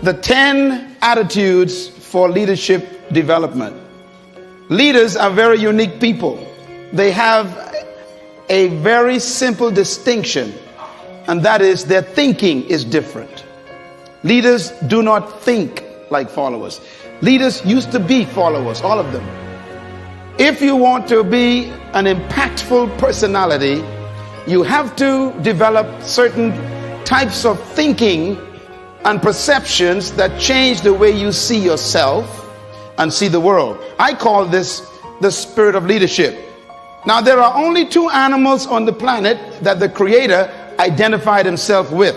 the 10 attitudes for leadership development. Leaders are very unique people. They have a very simple distinction, and that is their thinking is different. Leaders do not think like followers. Leaders used to be followers, all of them. If you want to be an impactful personality, you have to develop certain types of thinking and perceptions that change the way you see yourself and see the world. I call this the spirit of leadership. Now, there are only 2 animals on the planet that the Creator identified himself with.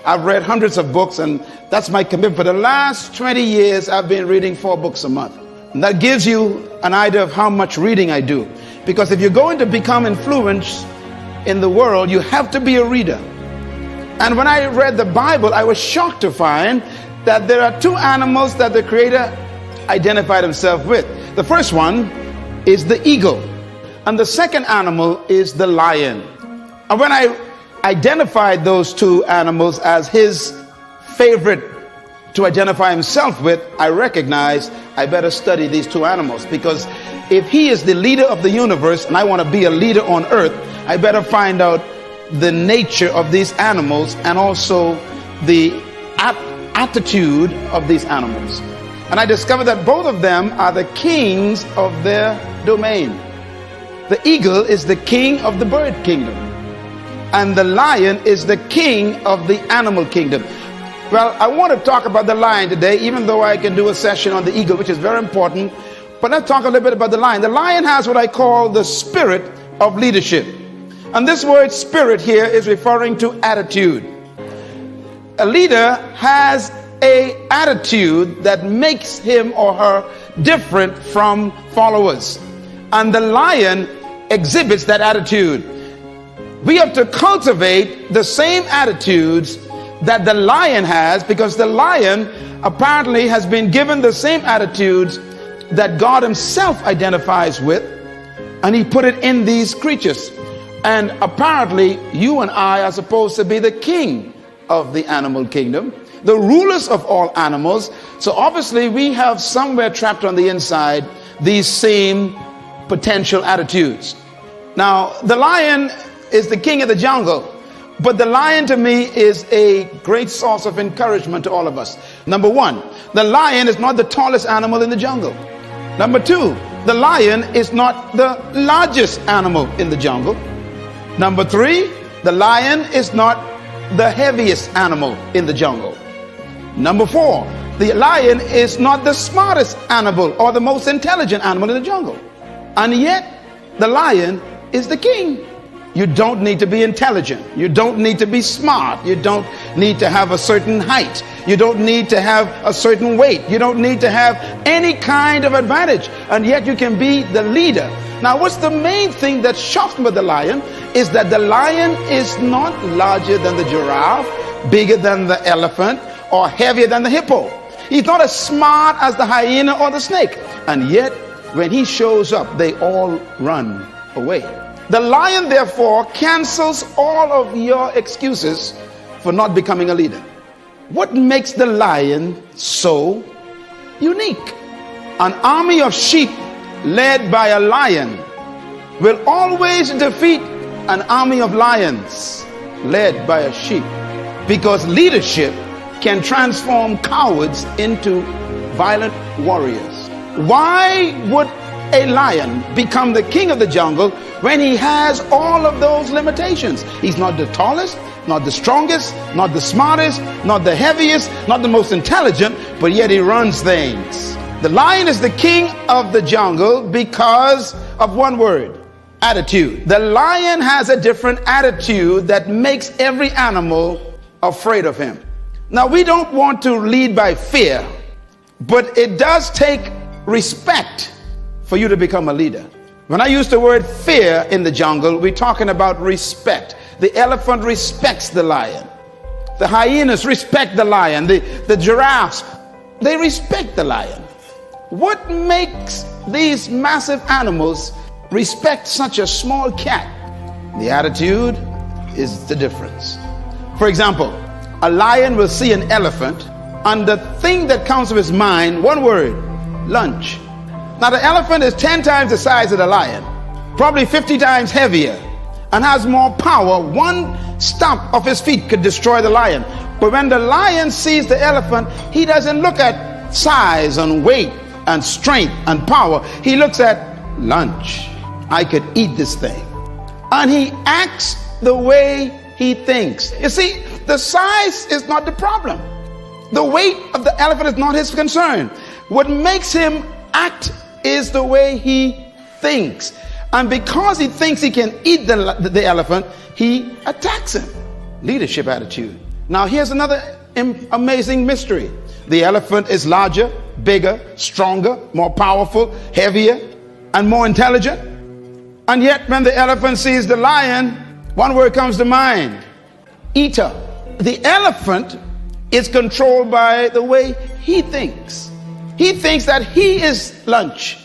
I've read hundreds of books, and that's my commitment. For the last 20 years, I've been reading 4 books a month. And that gives you an idea of how much reading I do. Because if you're going to become influenced in the world, you have to be a reader. And when I read the Bible, I was shocked to find that there are 2 animals that the Creator identified himself with. The first one is the eagle, and the second animal is the lion. And when I identified those 2 animals as his favorite to identify himself with, I recognized I better study these 2 animals, because if he is the leader of the universe and I want to be a leader on earth, I better find out the nature of these animals and also the attitude of these animals. And I discovered that both of them are the kings of their domain. The eagle is the king of the bird kingdom, and the lion is the king of the animal kingdom. Well, I want to talk about the lion today, even though I can do a session on the eagle, which is very important. But let's talk a little bit about the lion. The lion has what I call the spirit of leadership. And this word spirit here is referring to attitude. A leader has an attitude that makes him or her different from followers. And the lion exhibits that attitude. We have to cultivate the same attitudes that the lion has, because the lion apparently has been given the same attitudes that God himself identifies with, and he put it in these creatures. And apparently you and I are supposed to be the king of the animal kingdom, the rulers of all animals. So obviously we have somewhere trapped on the inside these same potential attitudes. Now, the lion is the king of the jungle, but the lion to me is a great source of encouragement to all of us. Number 1, the lion is not the tallest animal in the jungle. Number 2, the lion is not the largest animal in the jungle. Number 3, the lion is not the heaviest animal in the jungle. Number 4, the lion is not the smartest animal or the most intelligent animal in the jungle. And yet, the lion is the king. You don't need to be intelligent. You don't need to be smart. You don't need to have a certain height. You don't need to have a certain weight. You don't need to have any kind of advantage. And yet you can be the leader. Now, what's the main thing that shocks me with the lion is that the lion is not larger than the giraffe, bigger than the elephant, or heavier than the hippo. He's not as smart as the hyena or the snake. And yet, when he shows up, they all run away. The lion, therefore, cancels all of your excuses for not becoming a leader. What makes the lion so unique? An army of sheep led by a lion will always defeat an army of lions led by a sheep, because leadership can transform cowards into violent warriors. Why would a lion become the king of the jungle when he has all of those limitations? He's not the tallest, not the strongest, not the smartest, not the heaviest, not the most intelligent, but yet he runs things. The lion is the king of the jungle because of one word: attitude. The lion has a different attitude that makes every animal afraid of him. Now, we don't want to lead by fear, but it does take respect for you to become a leader. When I use the word fear in the jungle, we're talking about respect. The elephant respects the lion. The hyenas respect the lion. The giraffes, they respect the lion. What makes these massive animals respect such a small cat? The attitude is the difference. For example, a lion will see an elephant And the thing that comes to his mind, one word, lunch. Now the elephant is 10 times the size of the lion, probably 50 times heavier, and has more power. One stomp of his feet could destroy the lion. But when the lion sees the elephant, he doesn't look at size and weight and strength and power. He looks at lunch. I could eat this thing. And he acts the way he thinks. You see, the size is not the problem. The weight of the elephant is not his concern. What makes him act is the way he thinks. And because he thinks he can eat the elephant, he attacks him. Leadership attitude. Now here's another amazing mystery. The elephant is larger, bigger, stronger, more powerful, heavier, and more intelligent. And yet when the elephant sees the lion, one word comes to mind: eater. The elephant is controlled by the way he thinks. He thinks that he is lunch.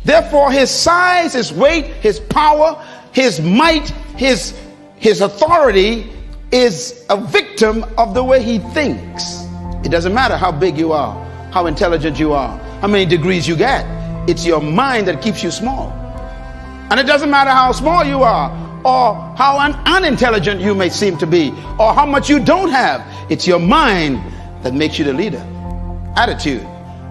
Therefore, his size, his weight, his power, his might, his authority is a victim of the way he thinks. It doesn't matter how big you are, how intelligent you are, how many degrees you get. It's your mind that keeps you small. And it doesn't matter how small you are, or how unintelligent you may seem to be, or how much you don't have. It's your mind that makes you the leader. Attitude.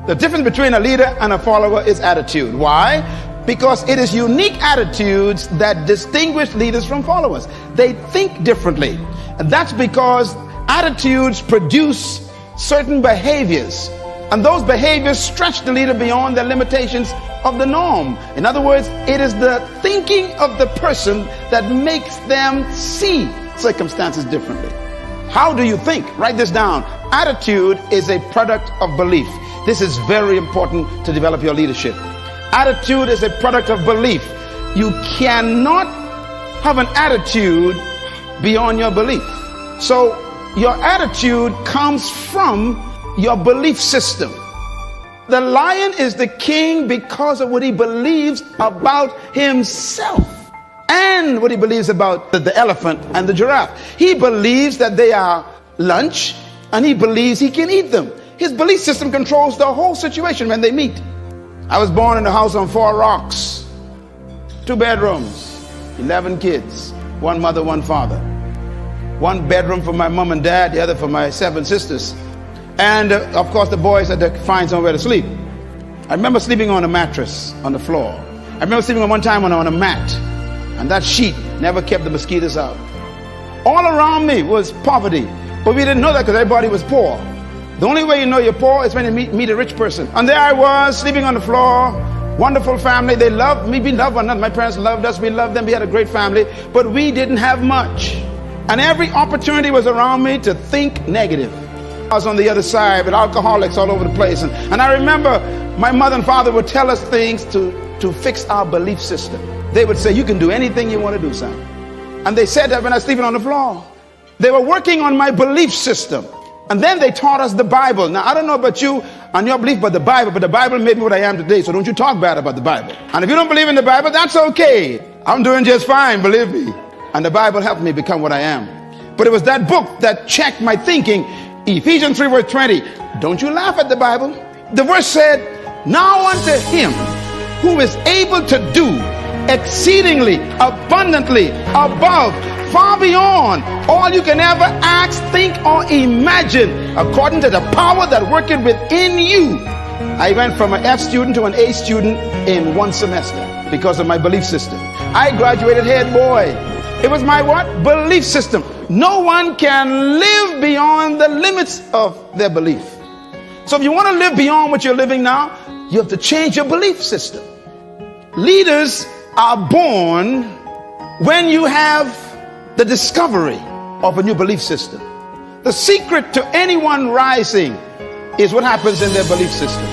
The difference between a leader and a follower is attitude. Why? Because it is unique attitudes that distinguish leaders from followers. They think differently. And that's because attitudes produce certain behaviors. And those behaviors stretch the leader beyond the limitations of the norm. In other words, it is the thinking of the person that makes them see circumstances differently. How do you think? Write this down. Attitude is a product of belief. This is very important to develop your leadership. Attitude is a product of belief. You cannot have an attitude beyond your belief. So your attitude comes from your belief system. The lion is the king because of what he believes about himself and what he believes about the elephant and the giraffe. He believes that they are lunch and he believes he can eat them. His belief system controls the whole situation when they meet. I was born in a house on 4 rocks, 2 bedrooms, 11 kids, 1 mother, 1 father. 1 bedroom for my mom and dad, the other for my 7 sisters. And of course the boys had to find somewhere to sleep. I remember sleeping on a mattress on the floor. I remember sleeping one time on a mat, and that sheet never kept the mosquitoes out. All around me was poverty, but we didn't know that because everybody was poor. The only way you know you're poor is when you meet a rich person. And there I was sleeping on the floor. Wonderful family. They loved me. We loved one another. My parents loved us. We loved them. We had a great family, but we didn't have much. And every opportunity was around me to think negative. I was on the other side with alcoholics all over the place. And I remember my mother and father would tell us things to fix our belief system. They would say, you can do anything you want to do, son. And they said that when I was sleeping on the floor. They were working on my belief system. And then they taught us the Bible. Now, I don't know about you and your belief about the Bible made me what I am today. So don't you talk bad about the Bible. And if you don't believe in the Bible, that's okay. I'm doing just fine, believe me. And the Bible helped me become what I am. But it was that book that checked my thinking. Ephesians 3 verse 20. Don't you laugh at the Bible. The verse said, now unto him who is able to do exceedingly abundantly above, far beyond all you can ever ask, think, or imagine, according to the power that worketh within you. I went from an F student to an A student in 1 semester because of my belief system. I graduated head boy. It was my what? Belief system. No one can live beyond the limits of their belief. So if you want to live beyond what you're living now, you have to change your belief system. Leaders are born when you have the discovery of a new belief system. The secret to anyone rising is what happens in their belief system.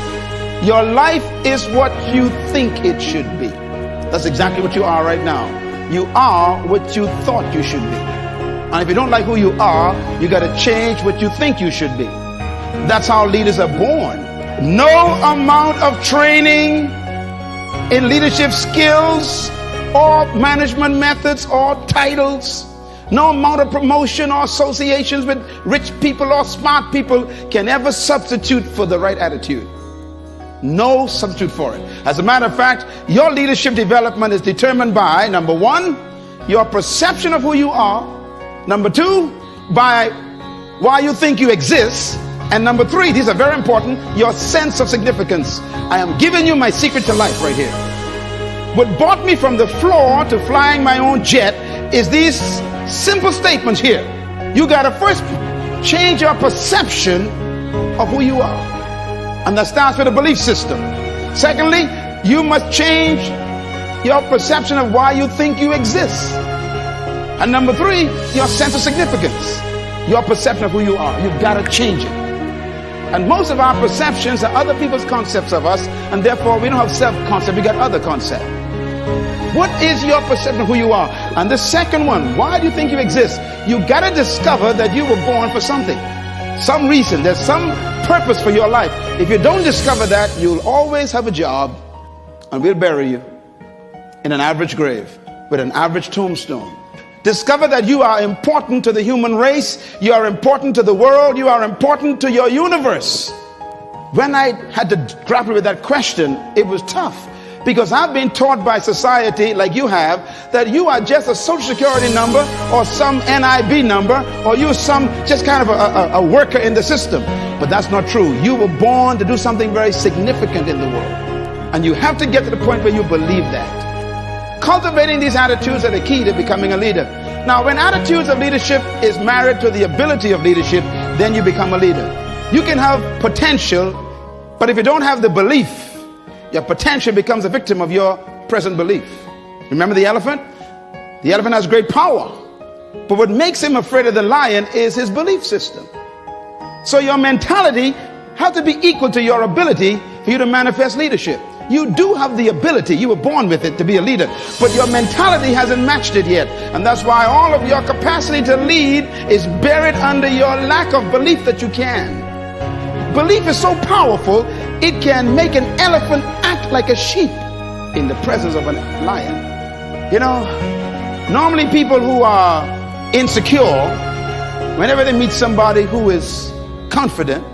Your life is what you think it should be. That's exactly what you are right now. You are what you thought you should be. And if you don't like who you are, you got to change what you think you should be. That's how leaders are born. No amount of training in leadership skills or management methods or titles No amount of promotion or associations with rich people or smart people can ever substitute for the right attitude. No substitute for it. As a matter of fact, your leadership development is determined by, number one, your perception of who you are. Number two, by why you think you exist. And number three, these are very important, your sense of significance. I am giving you my secret to life right here. What brought me from the floor to flying my own jet is these simple statements here. You got to first change your perception of who you are. And that starts with a belief system. Secondly, you must change your perception of why you think you exist. And number three, your sense of significance. Your perception of who you are. You've got to change it. And most of our perceptions are other people's concepts of us, and therefore we don't have self-concept, we got other concept. What is your perception of who you are? And the second one, why do you think you exist? You got to discover that you were born for something. Some reason, there's some purpose for your life. If you don't discover that, you'll always have a job, and we'll bury you in an average grave with an average tombstone. Discover that you are important to the human race, you are important to the world, you are important to your universe. When I had to grapple with that question, it was tough, because I've been taught by society, like you have, that you are just a social security number or some NIB number, or you're some just kind of a worker in the system. But that's not true. You were born to do something very significant in the world, and you have to get to the point where you believe that. Cultivating these attitudes are the key to becoming a leader. Now, when attitudes of leadership is married to the ability of leadership, then you become a leader. You can have potential, but if you don't have the belief, your potential becomes a victim of your present belief. Remember the elephant? The elephant has great power, but what makes him afraid of the lion is his belief system. So your mentality has to be equal to your ability for you to manifest leadership. You do have the ability, you were born with it to be a leader, but your mentality hasn't matched it yet. And that's why all of your capacity to lead is buried under your lack of belief that you can. Belief is so powerful, it can make an elephant act like a sheep in the presence of a lion. You know, normally people who are insecure, whenever they meet somebody who is confident,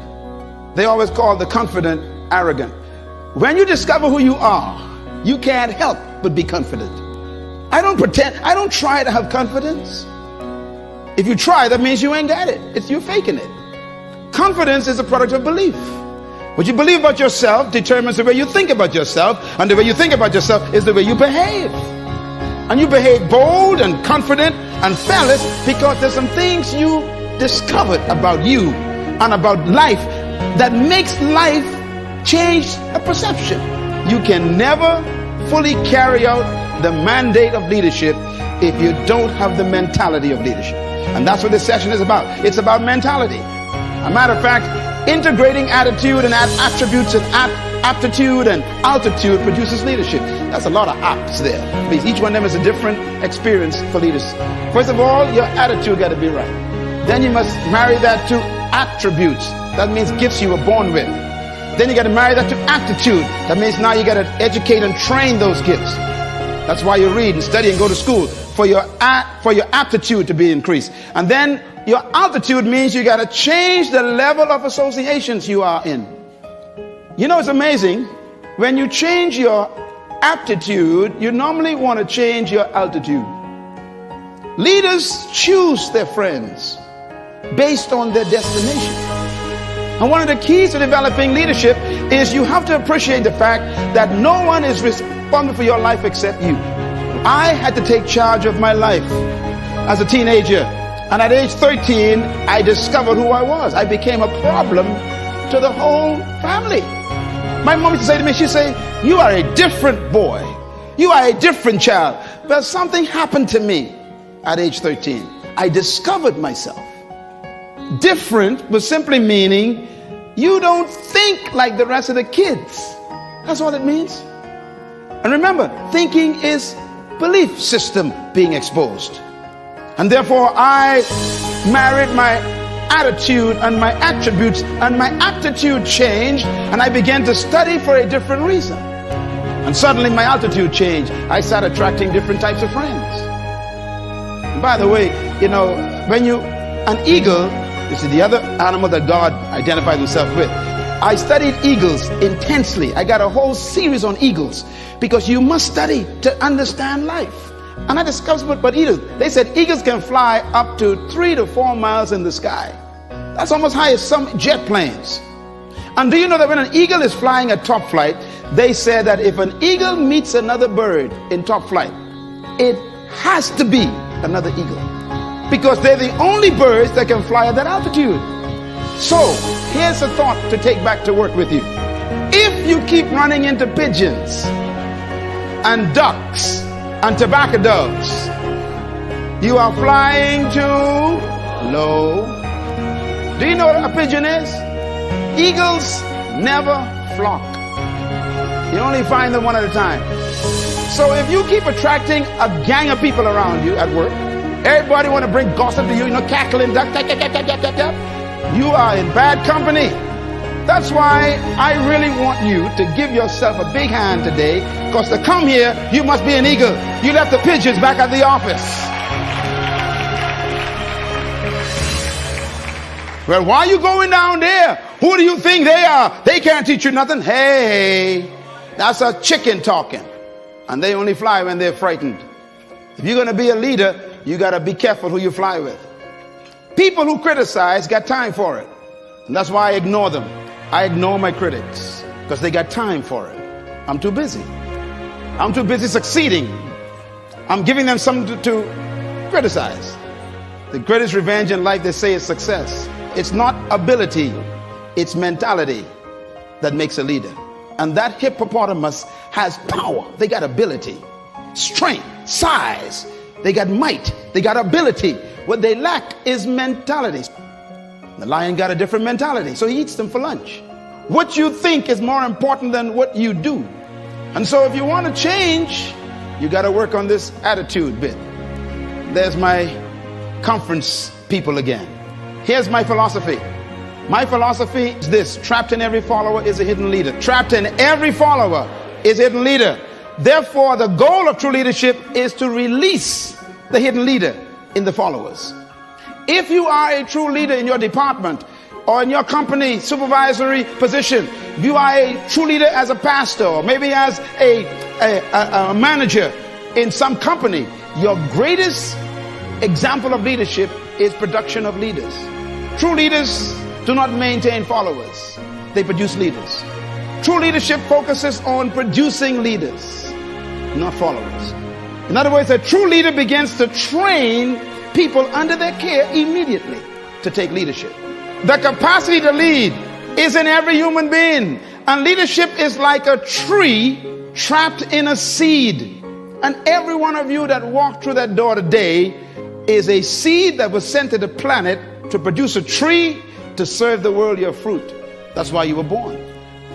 they always call the confident arrogant. When you discover who you are, you can't help but be confident. I don't pretend, I don't try to have confidence. If you try, that means you ain't got it. You're faking it. Confidence is a product of belief. What you believe about yourself determines the way you think about yourself, and the way you think about yourself is the way you behave. And you behave bold and confident and fearless because there's some things you discovered about you and about life that makes life change a perception. You can never fully carry out the mandate of leadership if you don't have the mentality of leadership. And that's what this session is about. It's about mentality. As a matter of fact, integrating attitude and attributes and aptitude and altitude produces leadership. That's a lot of apps there, because each one of them is a different experience for leaders. First of all, your attitude got to be right. Then you must marry that to attributes. That means gifts you were born with. Then you got to marry that to aptitude. That means now you got to educate and train those gifts. That's why you read and study and go to school, for your aptitude to be increased. And then your altitude means you got to change the level of associations you are in. You know, it's amazing. When you change your aptitude, you normally want to change your altitude. Leaders choose their friends based on their destination. And one of the keys to developing leadership is you have to appreciate the fact that no one is responsible for your life except you. I had to take charge of my life as a teenager. And at age 13, I discovered who I was. I became a problem to the whole family. My mom used to say to me, she'd say, you are a different boy. You are a different child. But something happened to me at age 13. I discovered myself. Different was simply meaning you don't think like the rest of the kids. That's all it means. And remember, thinking is belief system being exposed. And therefore I married my attitude and my attributes, and my aptitude changed, and I began to study for a different reason. And suddenly my altitude changed. I started attracting different types of friends. By the way, an eagle, you see, the other animal that God identified himself with. I studied eagles intensely. I got a whole series on eagles because you must study to understand life. And I discovered but eagles. They said eagles can fly up to 3 to 4 miles in the sky. That's almost high as some jet planes. And do you know that when an eagle is flying at top flight, they said that if an eagle meets another bird in top flight, it has to be another eagle, because they're the only birds that can fly at that altitude. So here's a thought to take back to work with you. If you keep running into pigeons and ducks and tobacco doves, you are flying too low. Do you know what a pigeon is? Eagles never flock. You only find them one at a time. So if you keep attracting a gang of people around you at work, everybody want to bring gossip to you, cackling, duck, you are in bad company. That's why I really want you to give yourself a big hand today, because to come here, you must be an eagle. You left the pigeons back at the office. Well, why are you going down there? Who do you think they are? They can't teach you nothing. Hey, that's a chicken talking. And they only fly when they're frightened. If you're going to be a leader, you got to be careful who you fly with. People who criticize got time for it. And that's why I ignore them. I ignore my critics because they got time for it. I'm too busy. I'm too busy succeeding. I'm giving them something to criticize. The greatest revenge in life, they say, is success. It's not ability, it's mentality that makes a leader. And that hippopotamus has power. They got ability, strength, size. They got might. They got ability. What they lack is mentality. The lion got a different mentality, so he eats them for lunch. What you think is more important than what you do. And so if you want to change, you got to work on this attitude bit. There's my conference people again. Here's my philosophy. My philosophy is this: trapped in every follower is a hidden leader. Trapped in every follower is a hidden leader. Therefore, the goal of true leadership is to release the hidden leader in the followers. If you are a true leader in your department or in your company supervisory position, you are a true leader as a pastor or maybe as a manager in some company, your greatest example of leadership is production of leaders. True leaders do not maintain followers. They produce leaders. True leadership focuses on producing leaders, not followers. In other words, a true leader begins to train people under their care immediately to take leadership. The capacity to lead is in every human being. And leadership is like a tree trapped in a seed. And every one of you that walked through that door today is a seed that was sent to the planet to produce a tree to serve the world your fruit. That's why you were born.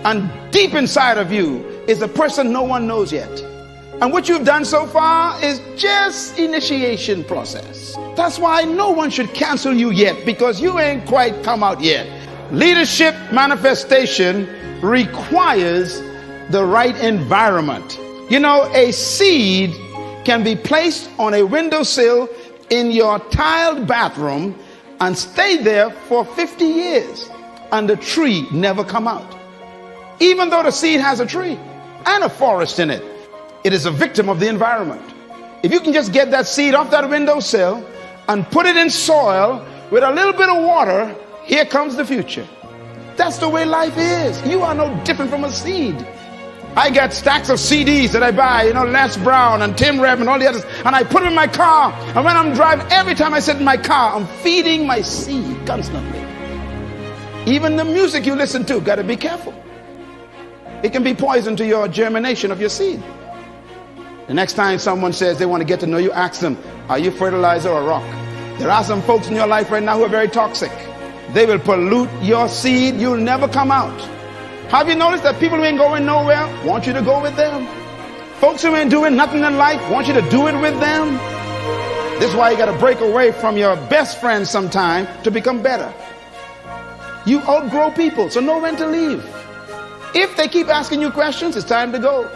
And deep inside of you is a person no one knows yet. And what you've done so far is just initiation process. That's why no one should cancel you yet, because you ain't quite come out yet. Leadership manifestation requires the right environment. You know, a seed can be placed on a windowsill in your tiled bathroom and stay there for 50 years and the tree never come out. Even though the seed has a tree and a forest in it, it is a victim of the environment. If you can just get that seed off that windowsill and put it in soil with a little bit of water, here comes the future. That's the way life is. You are no different from a seed. I got stacks of CDs that I buy, Les Brown and Tim Rev and all the others, and I put them in my car. And when I'm driving, every time I sit in my car, I'm feeding my seed constantly. Even the music you listen to, got to be careful. It can be poison to your germination of your seed. The next time someone says they want to get to know you, ask them, are you fertilizer or rock? There are some folks in your life right now who are very toxic. They will pollute your seed. You'll never come out. Have you noticed that people who ain't going nowhere want you to go with them? Folks who ain't doing nothing in life want you to do it with them. This is why you got to break away from your best friends sometime to become better. You outgrow people, so know when to leave. If they keep asking you questions, it's time to go.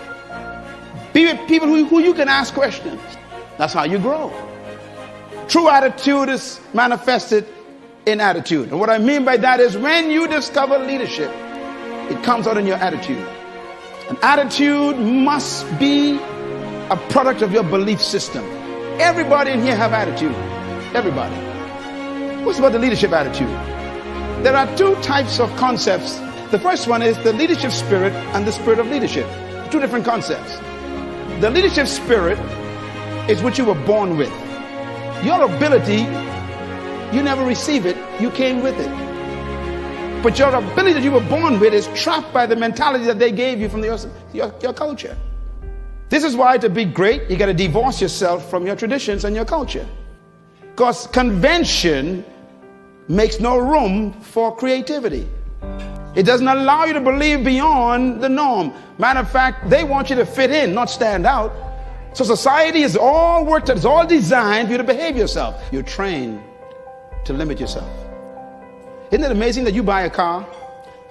Be with people who you can ask questions. That's how you grow. True attitude is manifested in attitude. And what I mean by that is when you discover leadership, it comes out in your attitude. An attitude must be a product of your belief system. Everybody in here have attitude. Everybody. What's about the leadership attitude? There are two types of concepts. The first one is the leadership spirit and the spirit of leadership. Two different concepts. The leadership spirit is what you were born with. Your ability, you never receive it, you came with it. But your ability that you were born with is trapped by the mentality that they gave you from your culture. This is why to be great, you got to divorce yourself from your traditions and your culture. Because convention makes no room for creativity. It doesn't allow you to believe beyond the norm. Matter of fact, they want you to fit in, not stand out. So society is all worked out, it's all designed for you to behave yourself. You're trained to limit yourself. Isn't it amazing that you buy a car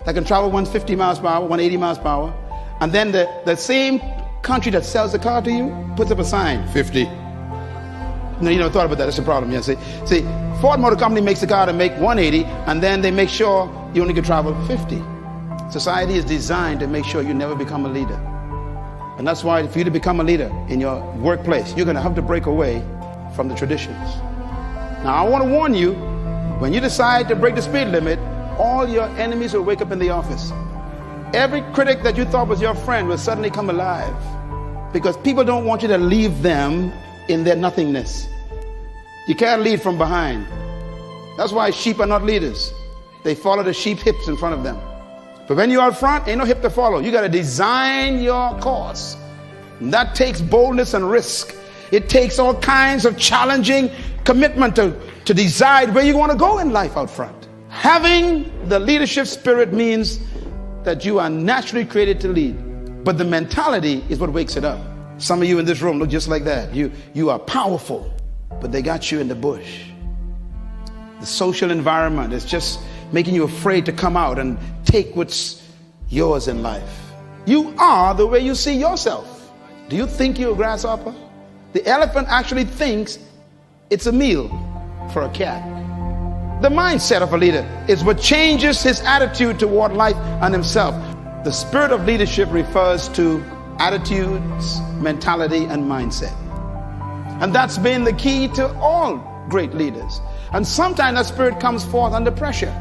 that can travel 150 miles per hour, 180 miles per hour, and then the same country that sells the car to you puts up a sign, 50. No, you never thought about that. That's the problem. Yeah, see, Ford Motor Company makes the car to make 180, and then they make sure you only can travel 50. Society is designed to make sure you never become a leader. And that's why for you to become a leader in your workplace, you're going to have to break away from the traditions. Now, I want to warn you, when you decide to break the speed limit, all your enemies will wake up in the office. Every critic that you thought was your friend will suddenly come alive, because people don't want you to leave them in their nothingness. You can't lead from behind. That's why sheep are not leaders. They follow the sheep hips in front of them. But when you're out front, ain't no hip to follow. You got to design your course. And that takes boldness and risk. It takes all kinds of challenging commitment to decide where you want to go in life out front. Having the leadership spirit means that you are naturally created to lead. But the mentality is what wakes it up. Some of you in this room look just like that. You are powerful, but they got you in the bush. The social environment is just making you afraid to come out and take what's yours in life. You are the way you see yourself. Do you think you're a grasshopper? The elephant actually thinks it's a meal for a cat. The mindset of a leader is what changes his attitude toward life and himself. The spirit of leadership refers to attitudes, mentality, and mindset. And that's been the key to all great leaders. And sometimes that spirit comes forth under pressure.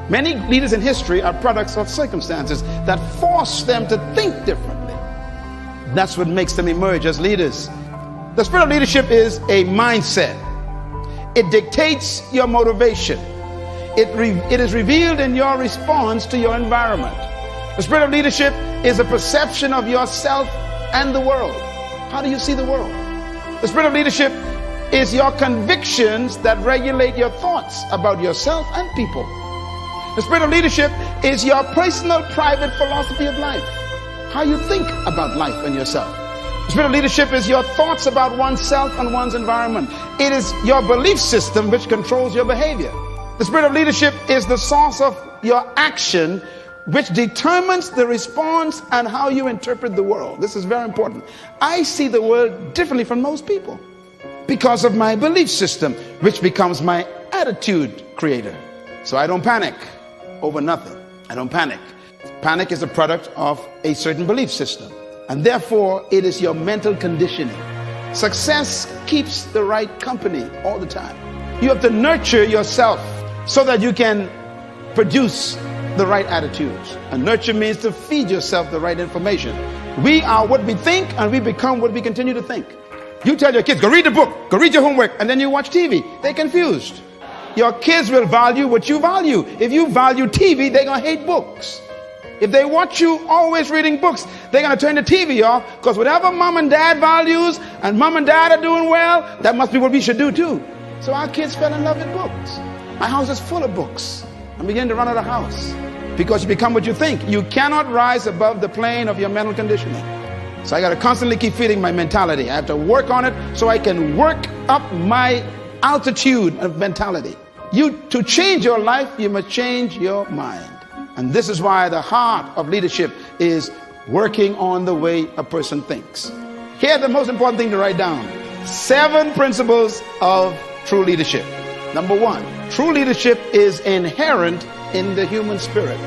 Many leaders in history are products of circumstances that force them to think differently. That's what makes them emerge as leaders. The spirit of leadership is a mindset. It dictates your motivation. It is revealed in your response to your environment. The spirit of leadership is a perception of yourself and the world. How do you see the world? The spirit of leadership is your convictions that regulate your thoughts about yourself and people. The spirit of leadership is your personal, private philosophy of life. How you think about life and yourself. The spirit of leadership is your thoughts about oneself and one's environment. It is your belief system which controls your behavior. The spirit of leadership is the source of your action, which determines the response and how you interpret the world. This is very important. I see the world differently from most people because of my belief system, which becomes my attitude creator. So I don't panic over nothing. I don't panic. Panic is a product of a certain belief system, and therefore it is your mental conditioning. Success keeps the right company all the time. You have to nurture yourself so that you can produce the right attitudes. And nurture means to feed yourself the right information. We are what we think, and we become what we continue to think. You tell your kids, go read the book, go read your homework, and then you watch TV. They're confused. Your kids will value what you value. If you value TV, they're going to hate books. If they watch you always reading books, they're going to turn the TV off, because whatever mom and dad values and mom and dad are doing well, that must be what we should do too. So our kids fell in love with books. My house is full of books. I'm beginning to run out of house because you become what you think. You cannot rise above the plane of your mental conditioning. So I got to constantly keep feeding my mentality. I have to work on it so I can work up my altitude of mentality. To change your life, you must change your mind. And this is why the heart of leadership is working on the way a person thinks. Here's the most important thing to write down. 7 principles of true leadership. Number one, true leadership is inherent in the human spirit.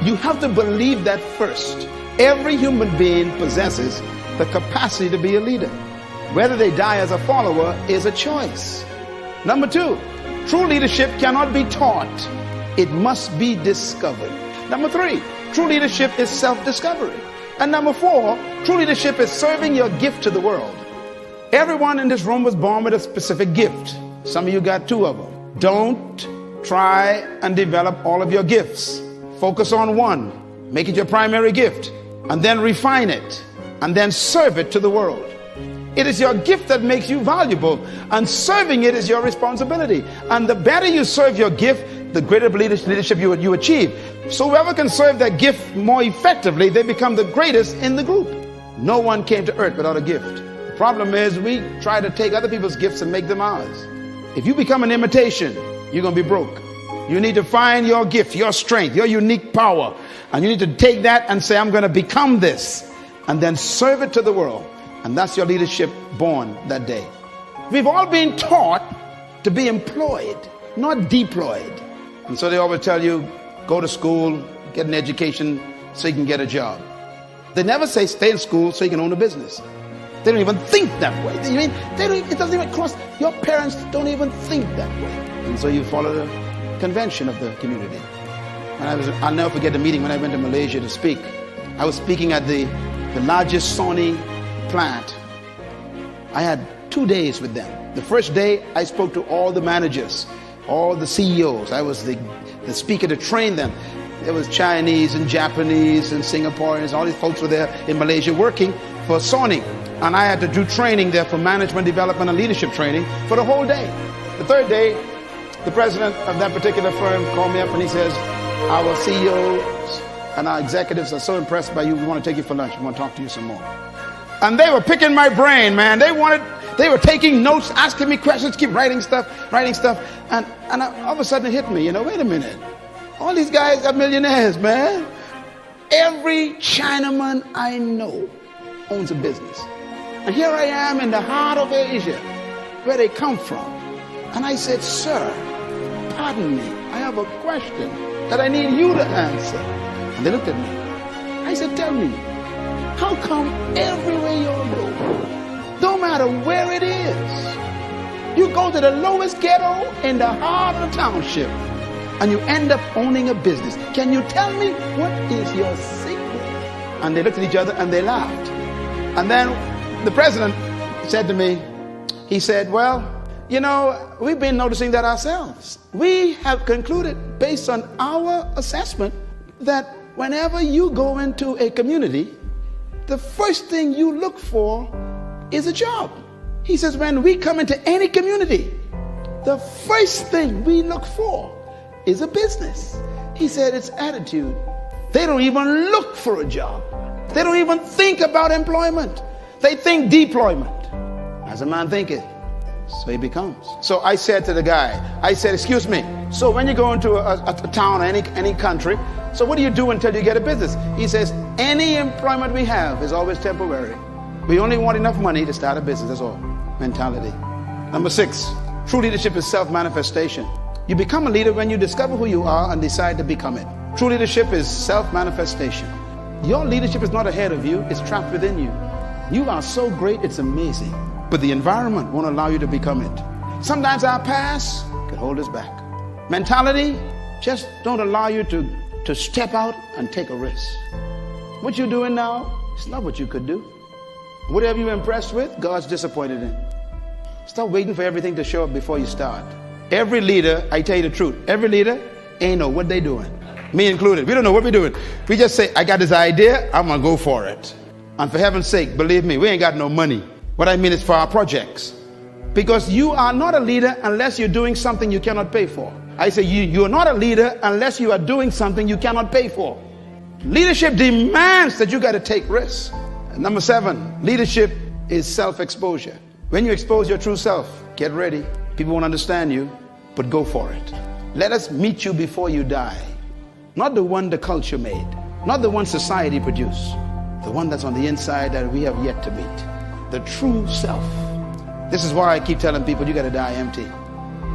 You have to believe that first. Every human being possesses the capacity to be a leader. Whether they die as a follower is a choice. Number two, true leadership cannot be taught. It must be discovered. Number three, true leadership is self-discovery. And number four, true leadership is serving your gift to the world. Everyone in this room was born with a specific gift. Some of you got 2 of them. Don't try and develop all of your gifts. Focus on one. Make it your primary gift. And then refine it. And then serve it to the world. It is your gift that makes you valuable, and serving it is your responsibility. And the better you serve your gift, the greater leadership you achieve. So whoever can serve that gift more effectively, they become the greatest in the group. No one came to earth without a gift. The problem is we try to take other people's gifts and make them ours. If you become an imitation, you're going to be broke. You need to find your gift, your strength, your unique power. And you need to take that and say, I'm going to become this. And then serve it to the world. And that's your leadership born that day. We've all been taught to be employed, not deployed. And so they always tell you, go to school, get an education so you can get a job. They never say stay in school so you can own a business. They don't even think that way. It doesn't even cross. Your parents don't even think that way. And so you follow the convention of the community. And I'll never forget the meeting when I went to Malaysia to speak. I was speaking at the largest Sony plant. I had 2 days with them. The first day I spoke to all the managers, all the CEOs. I was the speaker to train them. There was Chinese and Japanese and Singaporeans. All these folks were there in Malaysia working for Sony. And I had to do training there for management development and leadership training for the whole day. The third day, the president of that particular firm called me up and he says, our CEOs and our executives are so impressed by you, we want to take you for lunch. We want to talk to you some more. And they were picking my brain, man. They were taking notes, asking me questions, keep writing stuff. And all of a sudden it hit me, wait a minute. All these guys are millionaires, man. Every Chinaman I know owns a business. And here I am in the heart of Asia, where they come from. And I said, sir, pardon me, I have a question that I need you to answer. And they looked at me. I said, tell me, how come everywhere you go, no matter where it is, you go to the lowest ghetto in the heart of the township and you end up owning a business? Can you tell me what is your secret? And they looked at each other and they laughed. And then the president said to me, he said, well, we've been noticing that ourselves. We have concluded based on our assessment that whenever you go into a community, the first thing you look for is a job. He says, when we come into any community, the first thing we look for is a business. He said, it's attitude. They don't even look for a job. They don't even think about employment. They think deployment. As a man thinketh, so he becomes. So I said to the guy, excuse me, so when you go into a town or any country, so what do you do until you get a business? He says, any employment we have is always temporary. We only want enough money to start a business, that's all. Mentality. Number 6, true leadership is self-manifestation. You become a leader when you discover who you are and decide to become it. True leadership is self-manifestation. Your leadership is not ahead of you, it's trapped within you. You are so great, it's amazing. But the environment won't allow you to become it. Sometimes our past can hold us back. Mentality just don't allow you to step out and take a risk. What you're doing now, it's not what you could do. Whatever you're impressed with, God's disappointed in. Stop waiting for everything to show up before you start. Every leader, I tell you the truth, every leader ain't know what they doing. Me included. We don't know what we're doing. We just say, I got this idea, I'm going to go for it. And for heaven's sake, believe me, we ain't got no money. What I mean is for our projects. Because you are not a leader unless you're doing something you cannot pay for. I say you are not a leader unless you are doing something you cannot pay for. Leadership demands that you got to take risks. And number 7, leadership is self-exposure. When you expose your true self, get ready. People won't understand you, but go for it. Let us meet you before you die. Not the one the culture made, not the one society produced, the one that's on the inside that we have yet to meet. The true self. This is why I keep telling people you got to die empty.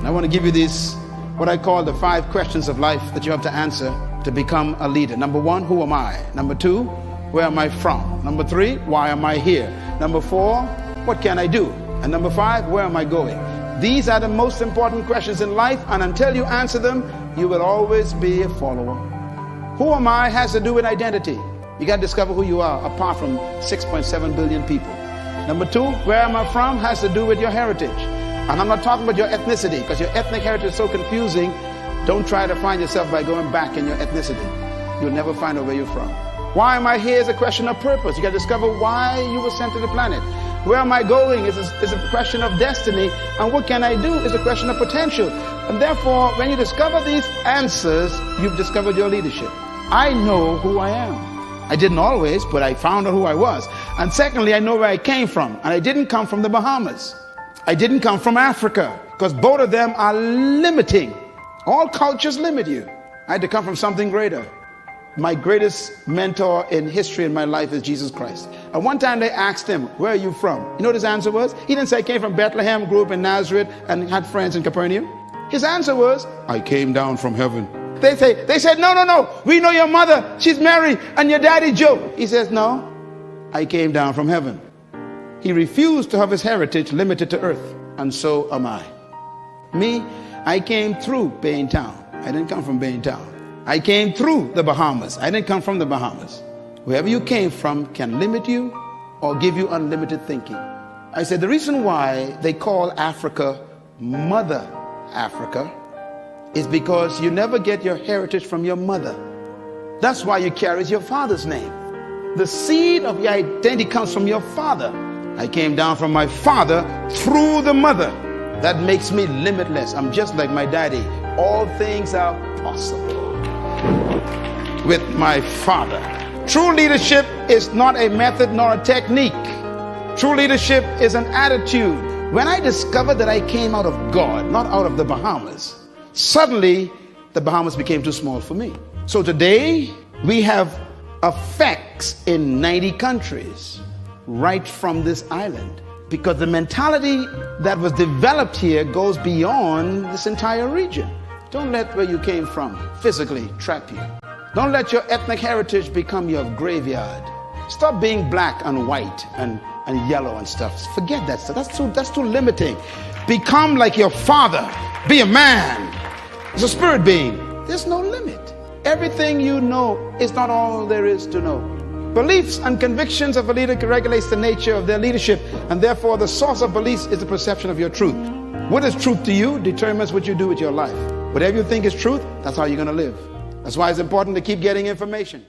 And I want to give you these, what I call the 5 questions of life that you have to answer to become a leader. Number 1, who am I? Number 2, where am I from? Number 3, why am I here? Number 4, what can I do? And number 5, where am I going? These are the most important questions in life, and until you answer them, you will always be a follower. Who am I has to do with identity. You got to discover who you are apart from 6.7 billion people. Number 2, where am I from has to do with your heritage. And I'm not talking about your ethnicity, because your ethnic heritage is so confusing. Don't try to find yourself by going back in your ethnicity. You'll never find out where you're from. Why am I here is a question of purpose. You got to discover why you were sent to the planet. Where am I going is a question of destiny. And what can I do is a question of potential. And therefore, when you discover these answers, you've discovered your leadership. I know who I am. I didn't always, but I found out who I was. And secondly, I know where I came from. And I didn't come from the Bahamas. I didn't come from Africa, because both of them are limiting. All cultures limit you. I had to come from something greater. My greatest mentor in history in my life is Jesus Christ. And one time they asked him, where are you from? You know what his answer was? He didn't say I came from Bethlehem, grew up in Nazareth, and had friends in Capernaum. His answer was, I came down from heaven. They said, no, we know your mother, she's Mary, and your daddy Joe. He says, no, I came down from heaven. He refused to have his heritage limited to earth, and so am I. Me, I came through Baintown. I didn't come from Baintown. I came through the Bahamas. I didn't come from the Bahamas. Wherever you came from can limit you or give you unlimited thinking. I said the reason why they call Africa Mother Africa is because you never get your heritage from your mother. That's why you carry your father's name. The seed of your identity comes from your father. I came down from my father through the mother. That makes me limitless. I'm just like my daddy. All things are possible with my father. True leadership is not a method nor a technique. True leadership is an attitude. When I discovered that I came out of God, not out of the Bahamas, suddenly the Bahamas became too small for me. So today we have effects in 90 countries right from this island, because the mentality that was developed here goes beyond this entire region. Don't let where you came from physically trap you. Don't let your ethnic heritage become your graveyard. Stop being black and white and yellow and stuff. Forget that stuff. That's too limiting. Become like your father. Be a man. As a spirit being. There's no limit. Everything you know is not all there is to know. Beliefs and convictions of a leader regulates the nature of their leadership, and therefore the source of beliefs is the perception of your truth. What is truth to you determines what you do with your life. Whatever you think is truth, that's how you're going to live. That's why it's important to keep getting information.